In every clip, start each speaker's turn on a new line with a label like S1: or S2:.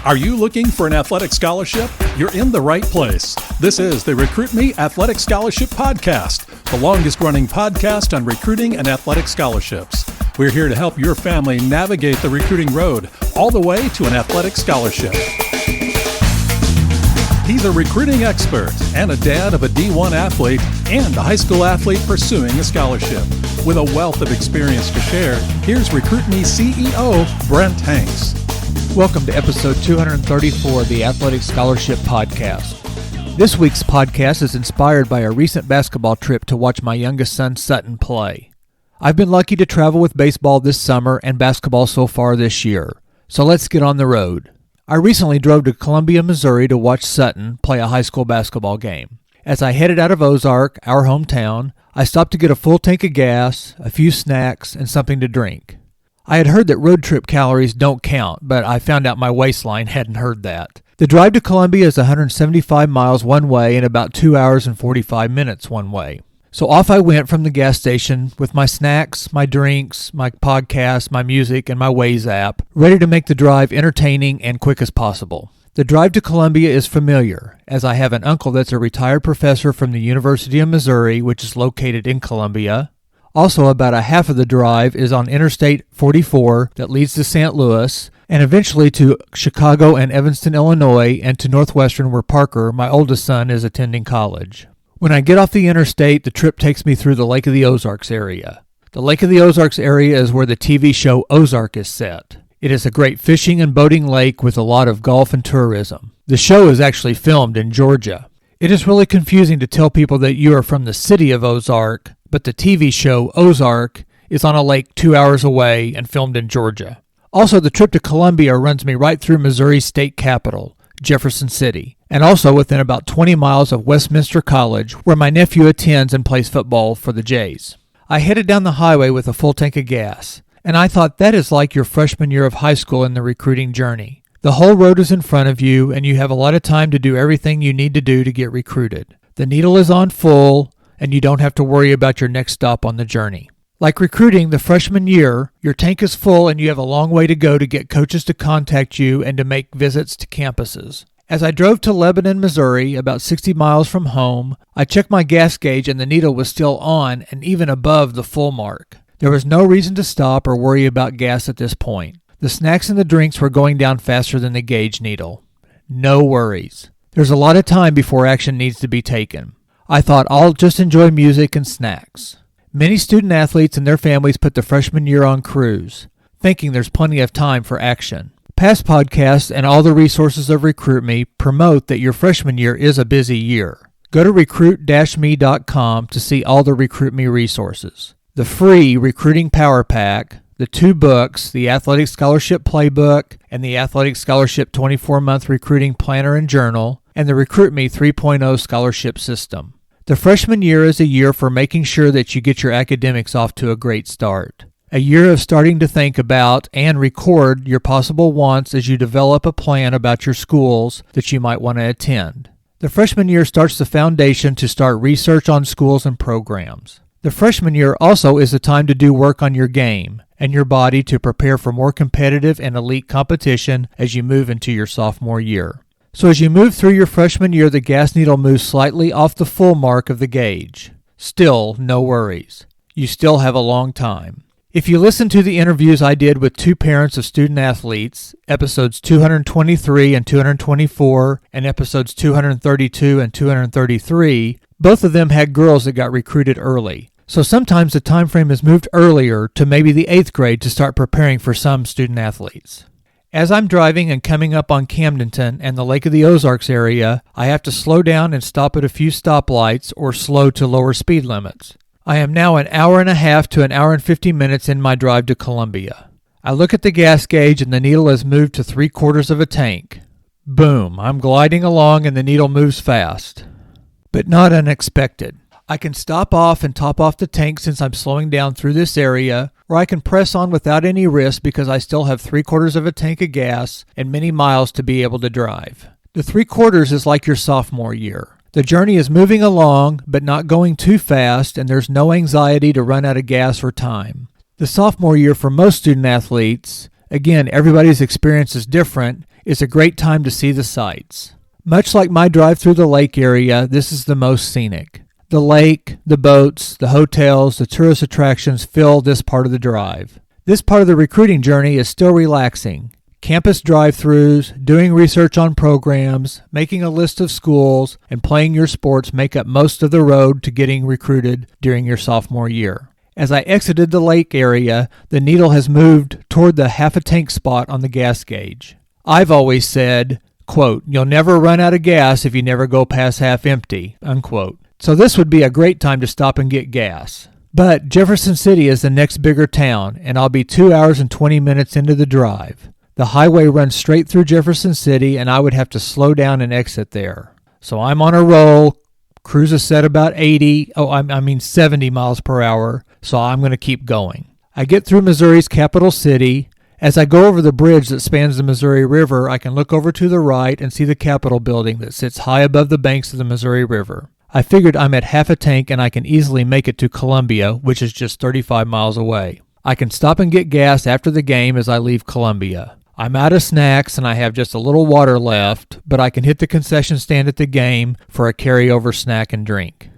S1: Are you looking for an athletic scholarship? You're in the right place. This is the Recruit Me Athletic Scholarship Podcast, the longest-running podcast on recruiting and athletic scholarships. We're here to help your family navigate the recruiting road all the way to an athletic scholarship. He's a recruiting expert and a dad of a D1 athlete and a high school athlete pursuing a scholarship. With a wealth of experience to share, here's Recruit Me CEO Brent Hanks.
S2: Welcome to episode 234 of the Athletic Scholarship Podcast. This week's podcast is inspired by a recent basketball trip to watch my youngest son Sutton play. I've been lucky to travel with baseball this summer and basketball so far this year, so let's get on the road. I recently drove to Columbia, Missouri to watch Sutton play a high school basketball game. As I headed out of Ozark, our hometown, I stopped to get a full tank of gas, a few snacks, and something to drink. I had heard that road trip calories don't count, but I found out my waistline hadn't heard that. The drive to Columbia is 175 miles one way and about 2 hours and 45 minutes one way. So off I went from the gas station with my snacks, my drinks, my podcast, my music, and my Waze app, ready to make the drive entertaining and quick as possible. The drive to Columbia is familiar, as I have an uncle that's a retired professor from the University of Missouri, which is located in Columbia. Also, about a half of the drive is on Interstate 44 that leads to St. Louis, and eventually to Chicago and Evanston, Illinois, and to Northwestern where Parker, my oldest son, is attending college. When I get off the interstate, the trip takes me through the Lake of the Ozarks area. The Lake of the Ozarks area is where the TV show Ozark is set. It is a great fishing and boating lake with a lot of golf and tourism. The show is actually filmed in Georgia. It is really confusing to tell people that you are from the city of Ozark, but the TV show Ozark is on a lake 2 hours away and filmed in Georgia. Also, the trip to Columbia runs me right through Missouri's state capital, Jefferson City, and also within about 20 miles of Westminster College, where my nephew attends and plays football for the Jays. I headed down the highway with a full tank of gas, and I thought that is like your freshman year of high school in the recruiting journey. The whole road is in front of you, and you have a lot of time to do everything you need to do to get recruited. The needle is on full, and you don't have to worry about your next stop on the journey. Like recruiting the freshman year, your tank is full and you have a long way to go to get coaches to contact you and to make visits to campuses. As I drove to Lebanon, Missouri, about 60 miles from home, I checked my gas gauge and the needle was still on and even above the full mark. There was no reason to stop or worry about gas at this point. The snacks and the drinks were going down faster than the gauge needle. No worries. There's a lot of time before action needs to be taken. I thought I'll just enjoy music and snacks. Many student athletes and their families put the freshman year on cruise, thinking there's plenty of time for action. Past podcasts and all the resources of Recruit Me promote that your freshman year is a busy year. Go to recruit-me.com to see all the Recruit Me resources. The free Recruiting Power Pack, the 2 books, the Athletic Scholarship Playbook and the Athletic Scholarship 24-month Recruiting Planner and Journal, and the Recruit Me 3.0 Scholarship System. The freshman year is a year for making sure that you get your academics off to a great start. A year of starting to think about and record your possible wants as you develop a plan about your schools that you might want to attend. The freshman year starts the foundation to start research on schools and programs. The freshman year also is the time to do work on your game and your body to prepare for more competitive and elite competition as you move into your sophomore year. So as you move through your freshman year, the gas needle moves slightly off the full mark of the gauge. Still, no worries. You still have a long time. If you listen to the interviews I did with 2 parents of student athletes, episodes 223 and 224, and episodes 232 and 233, both of them had girls that got recruited early. So sometimes the time frame is moved earlier to maybe the 8th grade to start preparing for some student athletes. As I'm driving and coming up on Camdenton and the Lake of the Ozarks area, I have to slow down and stop at a few stoplights or slow to lower speed limits. I am now an hour and a half to an hour and 50 minutes in my drive to Columbia. I look at the gas gauge and the needle has moved to 3/4 of a tank. Boom, I'm gliding along and the needle moves fast. But not unexpected. I can stop off and top off the tank since I'm slowing down through this area, or I can press on without any risk because I still have 3/4 of a tank of gas and many miles to be able to drive. The 3/4 is like your sophomore year. The journey is moving along, but not going too fast, and there's no anxiety to run out of gas or time. The sophomore year for most student athletes, again, everybody's experience is different, It's a great time to see the sights. Much like my drive through the lake area, this is the most scenic. The lake, the boats, the hotels, the tourist attractions fill this part of the drive. This part of the recruiting journey is still relaxing. Campus drive-thrus, doing research on programs, making a list of schools, and playing your sports make up most of the road to getting recruited during your sophomore year. As I exited the lake area, the needle has moved toward the half-a-tank spot on the gas gauge. I've always said, quote, "You'll never run out of gas if you never go past half empty," unquote. So this would be a great time to stop and get gas. But Jefferson City is the next bigger town, and I'll be 2 hours and 20 minutes into the drive. The highway runs straight through Jefferson City, and I would have to slow down and exit there. So I'm on a roll. Cruise is set about 70 miles per hour, so I'm going to keep going. I get through Missouri's capital city. As I go over the bridge that spans the Missouri River, I can look over to the right and see the Capitol building that sits high above the banks of the Missouri River. I figured I'm at half a tank and I can easily make it to Columbia, which is just 35 miles away. I can stop and get gas after the game as I leave Columbia. I'm out of snacks and I have just a little water left, but I can hit the concession stand at the game for a carryover snack and drink.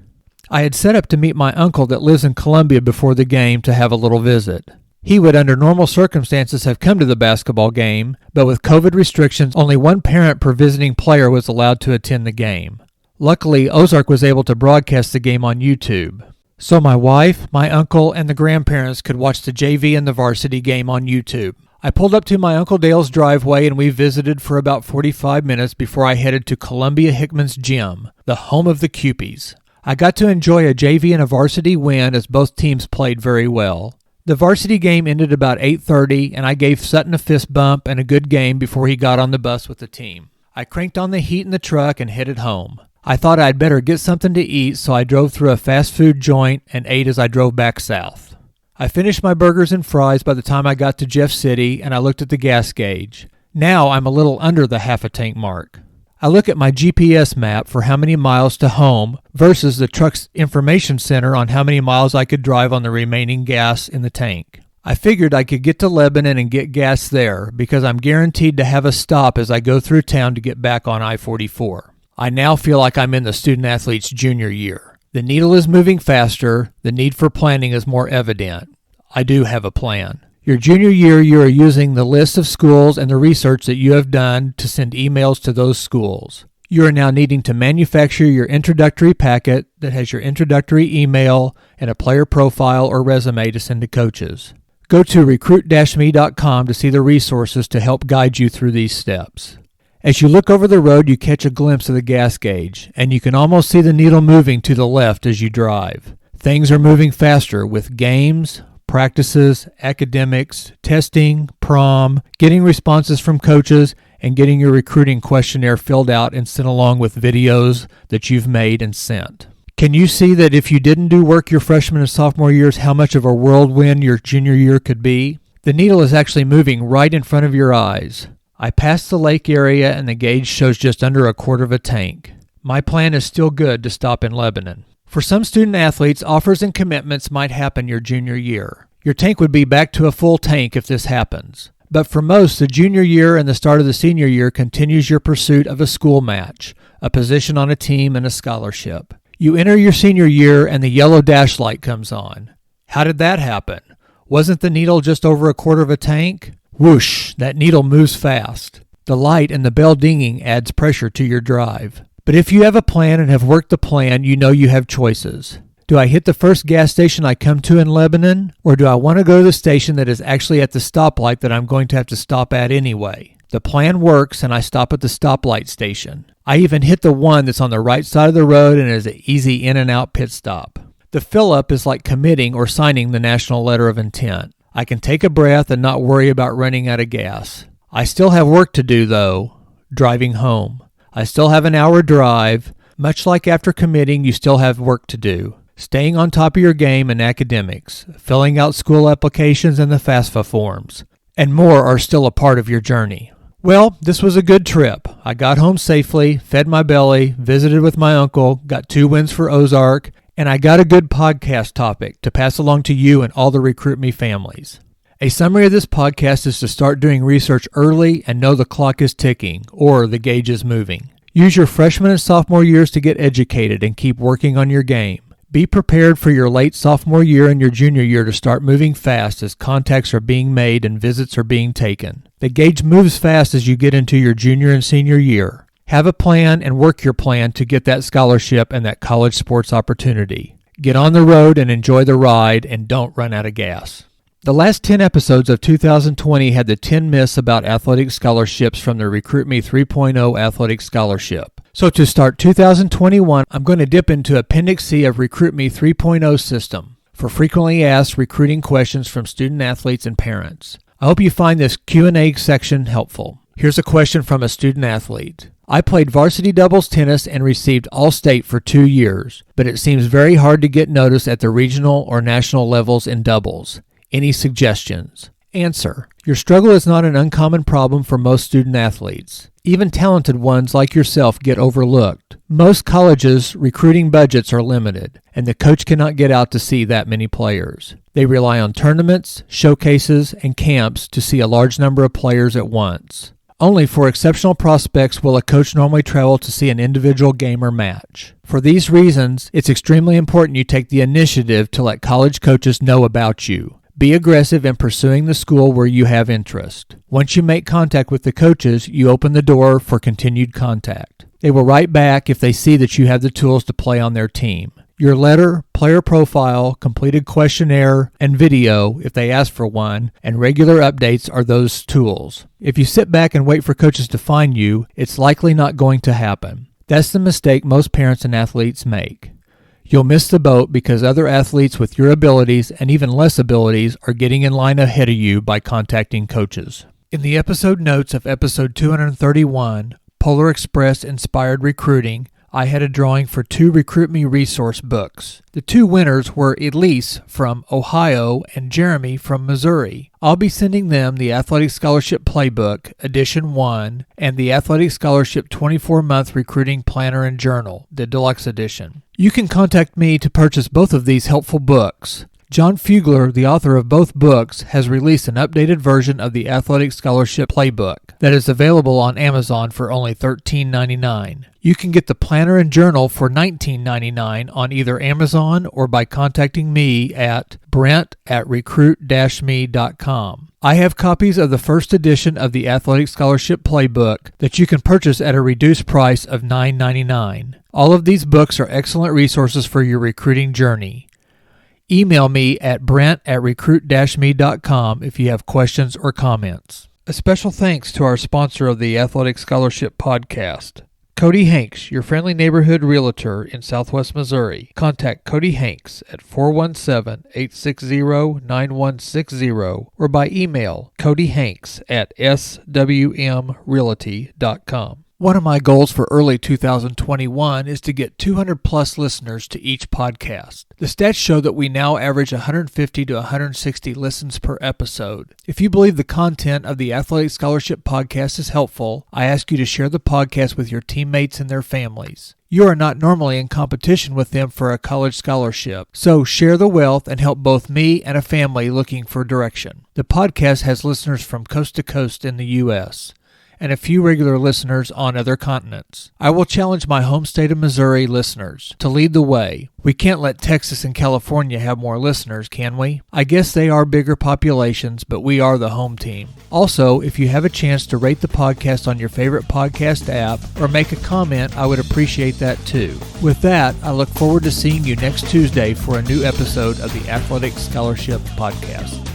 S2: I had set up to meet my uncle that lives in Columbia before the game to have a little visit. He would, under normal circumstances, have come to the basketball game, but with COVID restrictions, only one parent per visiting player was allowed to attend the game. Luckily, Ozark was able to broadcast the game on YouTube. So my wife, my uncle, and the grandparents could watch the JV and the varsity game on YouTube. I pulled up to my Uncle Dale's driveway and we visited for about 45 minutes before I headed to Columbia Hickman's gym, the home of the Cupies. I got to enjoy a JV and a varsity win as both teams played very well. The varsity game ended about 8:30 and I gave Sutton a fist bump and a good game before he got on the bus with the team. I cranked on the heat in the truck and headed home. I thought I'd better get something to eat, so I drove through a fast food joint and ate as I drove back south. I finished my burgers and fries by the time I got to Jeff City, and I looked at the gas gauge. Now I'm a little under the half-a-tank mark. I look at my GPS map for how many miles to home versus the truck's information center on how many miles I could drive on the remaining gas in the tank. I figured I could get to Lebanon and get gas there because I'm guaranteed to have a stop as I go through town to get back on I-44. I now feel like I'm in the student-athlete's junior year. The needle is moving faster. The need for planning is more evident. I do have a plan. Your junior year, you are using the list of schools and the research that you have done to send emails to those schools. You are now needing to manufacture your introductory packet that has your introductory email and a player profile or resume to send to coaches. Go to recruit-me.com to see the resources to help guide you through these steps. As you look over the road, you catch a glimpse of the gas gauge, and you can almost see the needle moving to the left as you drive. Things are moving faster with games, practices, academics, testing, prom, getting responses from coaches, and getting your recruiting questionnaire filled out and sent along with videos that you've made and sent. Can you see that if you didn't do work your freshman and sophomore years, how much of a whirlwind your junior year could be? The needle is actually moving right in front of your eyes. I passed the lake area and the gauge shows just under a quarter of a tank. My plan is still good to stop in Lebanon. For some student athletes, offers and commitments might happen your junior year. Your tank would be back to a full tank if this happens. But for most, the junior year and the start of the senior year continues your pursuit of a school match, a position on a team, and a scholarship. You enter your senior year and the yellow dash light comes on. How did that happen? Wasn't the needle just over a quarter of a tank? Whoosh, that needle moves fast. The light and the bell dinging adds pressure to your drive. But if you have a plan and have worked the plan, you know you have choices. Do I hit the first gas station I come to in Lebanon, or do I want to go to the station that is actually at the stoplight that I'm going to have to stop at anyway? The plan works and I stop at the stoplight station. I even hit the one that's on the right side of the road and is an easy in and out pit stop. The fill-up is like committing or signing the national letter of intent. I can take a breath and not worry about running out of gas. I still have work to do, though, driving home. I still have an hour drive. Much like after committing, you still have work to do. Staying on top of your game in academics, filling out school applications and the FAFSA forms, and more are still a part of your journey. Well, this was a good trip. I got home safely, fed my belly, visited with my uncle, got 2 wins for Ozark, and I got a good podcast topic to pass along to you and all the Recruit Me families. A summary of this podcast is to start doing research early and know the clock is ticking, or the gauge is moving. Use your freshman and sophomore years to get educated and keep working on your game. Be prepared for your late sophomore year and your junior year to start moving fast as contacts are being made and visits are being taken. The gauge moves fast as you get into your junior and senior year. Have a plan and work your plan to get that scholarship and that college sports opportunity. Get on the road and enjoy the ride, and don't run out of gas. The last 10 episodes of 2020 had the 10 myths about athletic scholarships from the Recruit Me 3.0 Athletic Scholarship. So to start 2021, I'm going to dip into Appendix C of Recruit Me 3.0 system for frequently asked recruiting questions from student athletes and parents. I hope you find this Q&A section helpful. Here's a question from a student athlete. I played varsity doubles tennis and received All-State for 2 years, but it seems very hard to get noticed at the regional or national levels in doubles. Any suggestions? Answer. Your struggle is not an uncommon problem for most student athletes. Even talented ones like yourself get overlooked. Most colleges' recruiting budgets are limited, and the coach cannot get out to see that many players. They rely on tournaments, showcases, and camps to see a large number of players at once. Only for exceptional prospects will a coach normally travel to see an individual game or match. For these reasons, it's extremely important you take the initiative to let college coaches know about you. Be aggressive in pursuing the school where you have interest. Once you make contact with the coaches, you open the door for continued contact. They will write back if they see that you have the tools to play on their team. Your letter, player profile, completed questionnaire, and video, if they ask for one, and regular updates are those tools. If you sit back and wait for coaches to find you, it's likely not going to happen. That's the mistake most parents and athletes make. You'll miss the boat because other athletes with your abilities and even less abilities are getting in line ahead of you by contacting coaches. In the episode notes of episode 231, Polar Express Inspired Recruiting, I had a drawing for 2 Recruit Me resource books. The 2 winners were Elise from Ohio and Jeremy from Missouri. I'll be sending them the Athletic Scholarship Playbook, Edition 1, and the Athletic Scholarship 24-Month Recruiting Planner and Journal, the Deluxe Edition. You can contact me to purchase both of these helpful books. John Fugler, the author of both books, has released an updated version of the Athletic Scholarship Playbook that is available on Amazon for only $13.99. You can get the planner and journal for $19.99 on either Amazon or by contacting me at brent@recruit-me.com. I have copies of the first edition of the Athletic Scholarship Playbook that you can purchase at a reduced price of $9.99. All of these books are excellent resources for your recruiting journey. Email me at brent@recruit-me.com if you have questions or comments. A special thanks to our sponsor of the Athletic Scholarship Podcast, Cody Hanks, your friendly neighborhood realtor in Southwest Missouri. Contact Cody Hanks at 417-860-9160 or by email codyhanks@swmrealty.com. One of my goals for early 2021 is to get 200 plus listeners to each podcast. The stats show that we now average 150 to 160 listens per episode. If you believe the content of the Athletic Scholarship Podcast is helpful, I ask you to share the podcast with your teammates and their families. You are not normally in competition with them for a college scholarship, so share the wealth and help both me and a family looking for direction. The podcast has listeners from coast to coast in the U.S., and a few regular listeners on other continents. I will challenge my home state of Missouri listeners to lead the way. We can't let Texas and California have more listeners, can we? I guess they are bigger populations, but we are the home team. Also, if you have a chance to rate the podcast on your favorite podcast app or make a comment, I would appreciate that too. With that, I look forward to seeing you next Tuesday for a new episode of the Athletic Scholarship Podcast.